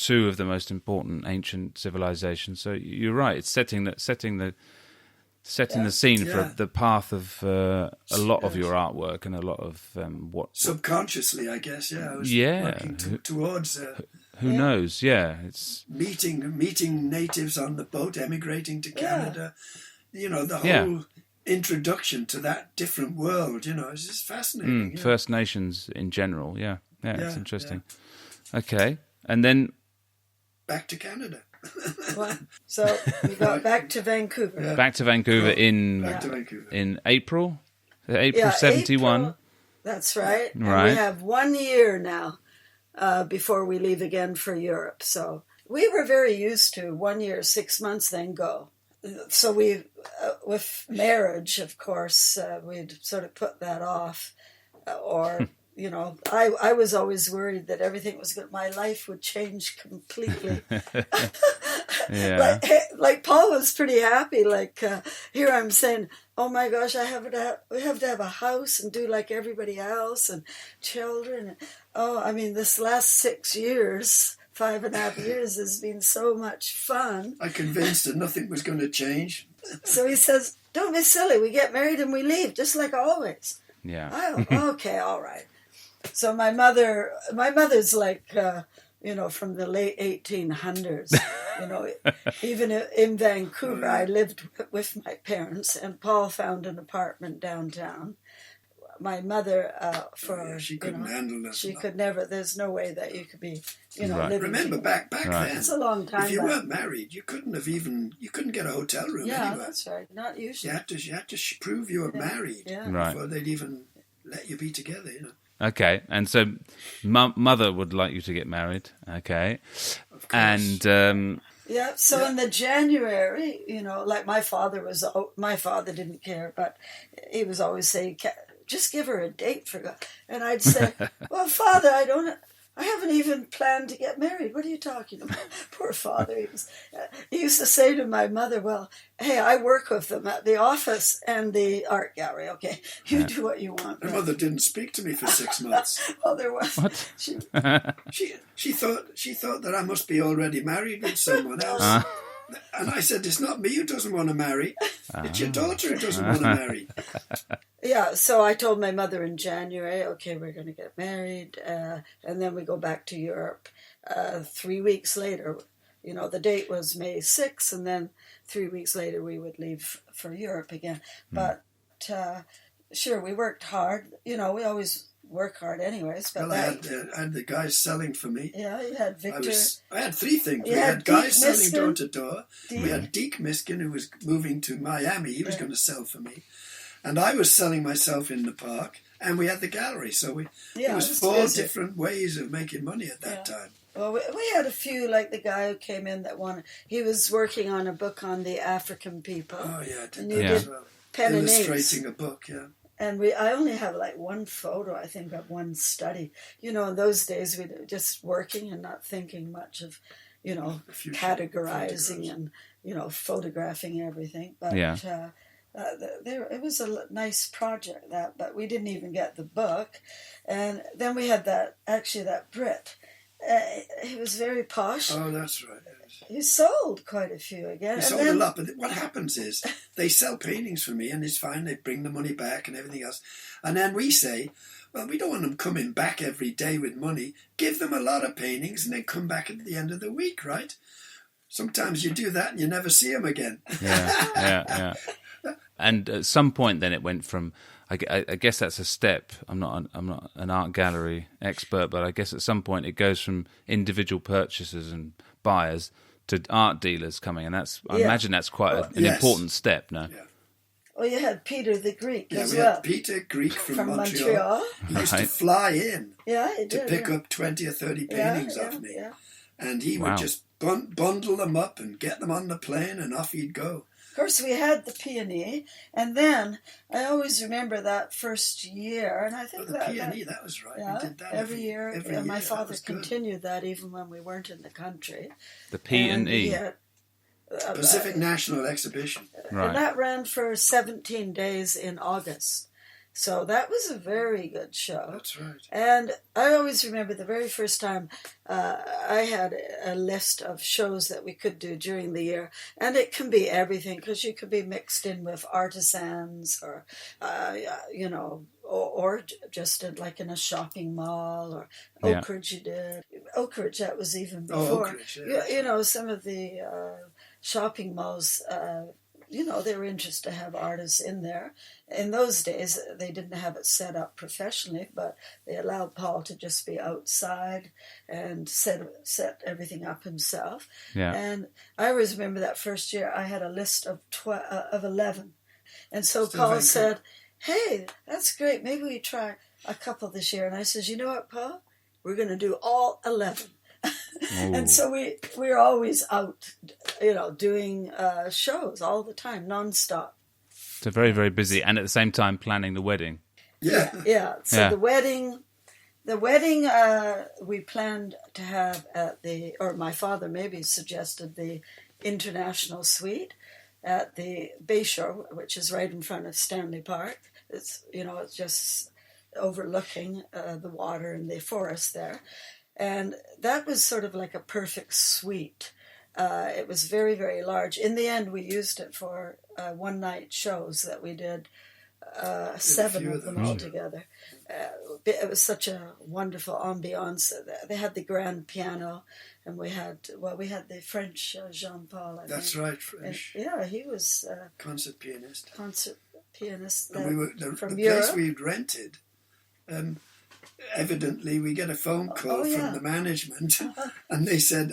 two of the most important ancient civilizations. So you're right; it's setting the scene for the path of a lot of your artwork and a lot of what subconsciously, I guess. Yeah, I was working towards. Who knows? Yeah, it's meeting natives on the boat, emigrating to Canada. The whole introduction to that different world. It's just fascinating. First Nations in general. Yeah, it's interesting. Yeah. Okay, and then back to Canada. So we got back to Vancouver. Yeah. Back to Vancouver in April 71. April, that's right. And we have 1 year now before we leave again for Europe. So we were very used to 1 year, 6 months, then go. So we, with marriage, of course, we'd sort of put that off, or. I was always worried that everything was good. My life would change completely. like Paul was pretty happy. Here I'm saying, oh my gosh, we have to have a house and do like everybody else and children. This last 6 years, 5.5 years has been so much fun. I convinced that nothing was going to change. So he says, don't be silly. We get married and we leave, just like always. Yeah. Okay, all right. So my mother's like, from the late 1800s. Even in Vancouver, I lived with my parents, and Paul found an apartment downtown. My mother, she couldn't handle this. She could never. There's no way that you could be, right. living. Remember back then. It's a long time. If you weren't married, you couldn't get a hotel room anywhere. Yeah, that's right. Not usually. You had to prove you were married before they'd even let you be together. Okay, and so mother would like you to get married. Okay, and so in the January, like my father didn't care, but he was always saying, just give her a date for God. And I'd say, well, Father, I haven't even planned to get married. What are you talking about? Poor father. He used to say to my mother, well, hey, I work with them at the office and the art gallery. Okay, you do what you want. My mother didn't speak to me for 6 months. Well, there was. What? She thought that I must be already married with someone else. And I said, it's not me who doesn't want to marry. It's your daughter who doesn't want to marry. Yeah, so I told my mother in January, okay, we're going to get married. And then we go back to Europe. 3 weeks later, the date was May 6th. And then 3 weeks later, we would leave for Europe again. But sure, we worked hard. We always work hard anyways. But I had the guys selling for me. Yeah, you had Victor. I had three things. We had guys selling door to door. We had Deke Miskin, who was moving to Miami. He was going to sell for me. And I was selling myself in the park. And we had the gallery. So there was four different ways of making money at that time. Well, we had a few, like the guy who came in that he was working on a book on the African people. Oh, yeah, I did and that as well. Pen illustrating a book, yeah. And I only have like one photo, I think, of one study. In those days, we were just working and not thinking much of, categorizing and, photographing everything. But it was a nice project, but we didn't even get the book. And then we had that Brit. He was very posh. Oh, that's right. He sold quite a few again. He sold a lot, but what happens is they sell paintings for me and it's fine, they bring the money back and everything else. And then we say, well, we don't want them coming back every day with money. Give them a lot of paintings and they come back at the end of the week, right? Sometimes you do that and you never see them again. Yeah. And at some point then it went from, I guess that's a step. I'm not an art gallery expert, but I guess at some point it goes from individual purchasers and buyers to art dealers coming, and I imagine that's quite an important step now. Yeah. Well, you had Peter the Greek as well. Yeah, we had Peter Greek from Montreal. He used to fly in to pick up 20 or 30 paintings off me. Yeah. And he would just bundle them up and get them on the plane, and off he'd go. Of course, we had the peony, and then I always remember that first year, and I think the peony, that was right. Yeah, we did that every year. And my father continued that even when we weren't in the country. The P&E. Pacific National Exhibition. Right. And that ran for 17 days in August. So that was a very good show. That's right. And I always remember the very first time I had a list of shows that we could do during the year. And it can be everything, because you could be mixed in with artisans or, or just like in a shopping mall, or Oak Ridge you did. Oak Ridge, that was even before. Oak Ridge, yeah. Some of the shopping malls, they were interested to have artists in there. In those days, they didn't have it set up professionally, but they allowed Paul to just be outside and set everything up himself. Yeah. And I always remember that first year, I had a list of 11. And so Still Paul very said, hey, that's great. Maybe we try a couple this year. And I says, you know what, Paul? We're going to do all 11. And so we're always out, doing shows all the time, nonstop. So very, very busy, and at the same time planning the wedding. Yeah. Yeah. So Yeah. the wedding we planned to have or my father maybe suggested the International Suite at the Bayshore, which is right in front of Stanley Park. It's, it's just overlooking the water and the forest there. And that was sort of like a perfect suite. It was very, very large. In the end, we used it for one-night shows that we did, 7 of them altogether. It was such a wonderful ambiance. They had the grand piano, and we had the French Jean-Paul. That's right, French. And, he was concert pianist. And from the Europe. place we'd rented. Evidently, we get a phone call from the management, and they said,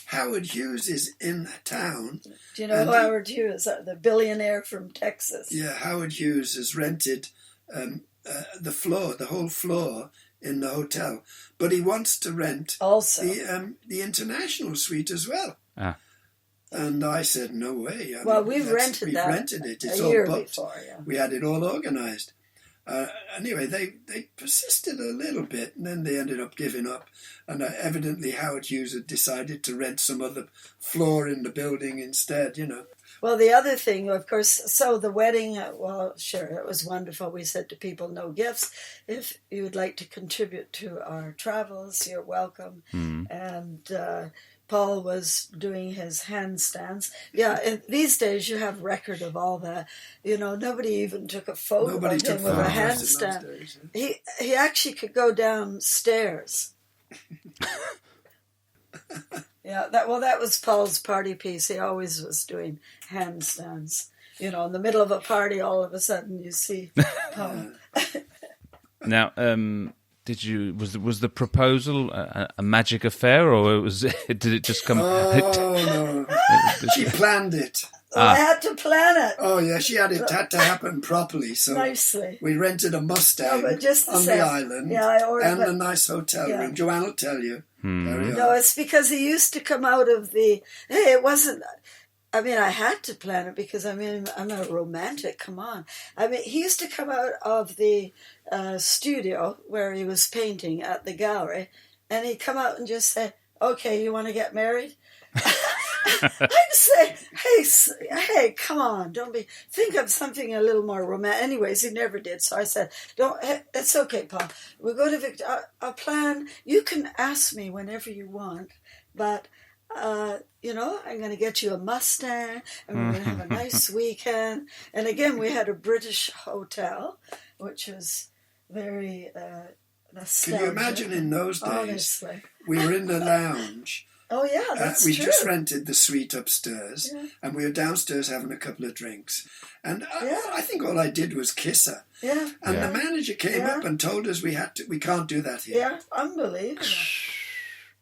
Howard Hughes is in town. Do you know who Howard Hughes is? The billionaire from Texas. Yeah, Howard Hughes has rented the whole floor in the hotel, but he wants to rent also the International Suite as well. Ah. And I said, no way. We rented it. It's a all year booked. before, yeah. We had it all organised. Anyway, they persisted a little bit, and then they ended up giving up. And evidently Howard Hughes had decided to rent some other floor in the building instead, Well, the other thing, of course, so the wedding, sure, it was wonderful. We said to people, no gifts. If you would like to contribute to our travels, you're welcome. And Paul was doing his handstands. Yeah, and these days you have record of all that. Nobody even took a photo of him with a handstand. Days, He actually could go downstairs. Yeah, that was Paul's party piece. He always was doing handstands. In the middle of a party, all of a sudden you see Paul. Now, was the proposal a magic affair, or did it just come? Oh no, she planned it. I had to plan it. Oh yeah, had to happen properly. So nicely. We rented a Mustang on the island, and a nice hotel room. Joanne will tell you. No, it's because he used to come out of the. Hey, it wasn't. I mean, I had to plan it because, I'm a romantic, come on. He used to come out of the studio where he was painting at the gallery, and he'd come out and just say, okay, you want to get married? I'd say, hey, come on, think of something a little more romantic. Anyways, he never did, so I said, it's okay, Paul. We'll go to Victoria. I'll plan. You can ask me whenever you want, but... I'm going to get you a Mustang, and we're going to have a nice weekend. And again, we had a British hotel, which was very nostalgic. Can you imagine in those days? Honestly. We were in the lounge. Oh, yeah, that's we true. just rented the suite upstairs, and we were downstairs having a couple of drinks. And I think all I did was kiss her. Yeah. And the manager came up and told us we can't do that here. Yeah, unbelievable.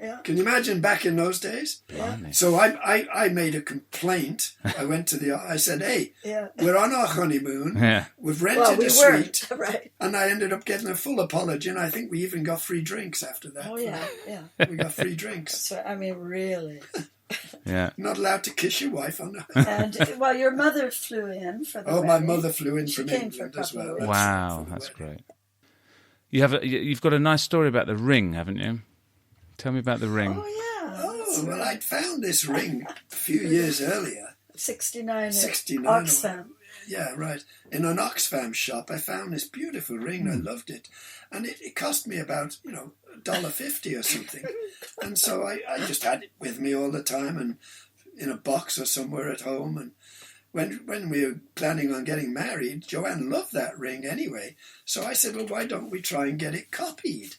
Yeah. Can you imagine back in those days? Yeah. So I made a complaint. I went to I said, hey, we're on our honeymoon. Yeah. We've rented a suite. Right. And I ended up getting a full apology, and I think we even got free drinks after that. Oh, yeah. We got free drinks. So, really. Yeah. Not allowed to kiss your wife on that. And, your mother flew in for the wedding. My mother flew in from came England for a as well. couple of Wow, that's great. You've got a nice story about the ring, haven't you? Tell me about the ring. Oh, yeah. Oh, well, I'd found this ring a few years earlier. 69 69. Oxfam. Yeah, right. In an Oxfam shop, I found this beautiful ring. I loved it. And it cost me about, $1.50 or something. And so I just had it with me all the time and in a box or somewhere at home. And when we were planning on getting married, Joanne loved that ring anyway. So I said, well, why don't we try and get it copied?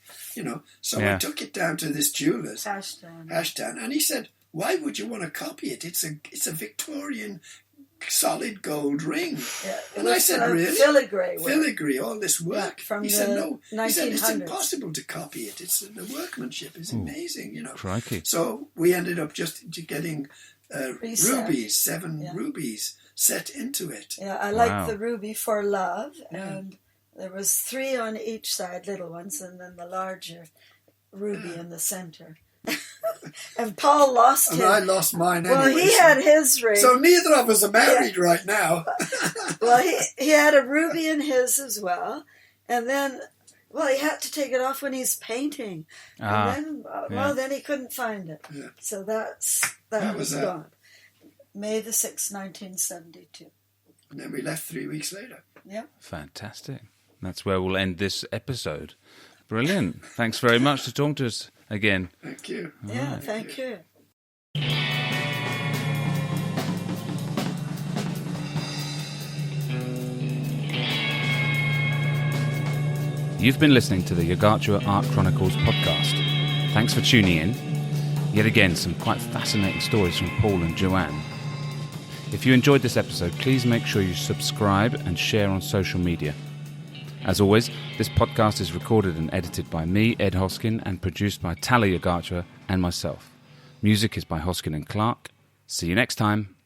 So I took it down to this jeweller's, Ashton, and he said, why would you want to copy it? It's a Victorian solid gold ring. Yeah, and I said, really? Filigree, all this work. Yeah, from he said, no. 1900s. He said, it's impossible to copy it. The workmanship is amazing, Crikey. So we ended up just getting rubies, 7 rubies set into it. Yeah, I like the ruby for love, and there was 3 on each side, little ones, and then the larger ruby in the center. And Paul lost his. And I lost mine anyway. Well, he had his ring. So neither of us are married right now. Well, he had a ruby in his as well. And then, he had to take it off when he's painting. And then, then he couldn't find it. Yeah. So that was gone. May the 6th, 1972. And then we left 3 weeks later. Yeah. Fantastic. That's where we'll end this episode. Brilliant. Thanks very much for talking to us again. Thank you. Yeah, thank you. You've been listening to the Ygartua Art Chronicles podcast. Thanks for tuning in. Yet again, some quite fascinating stories from Paul and Joanne. If you enjoyed this episode, please make sure you subscribe and share on social media. As always, this podcast is recorded and edited by me, Ed Hoskin, and produced by Tally Ygartua and myself. Music is by Hoskin and Clark. See you next time.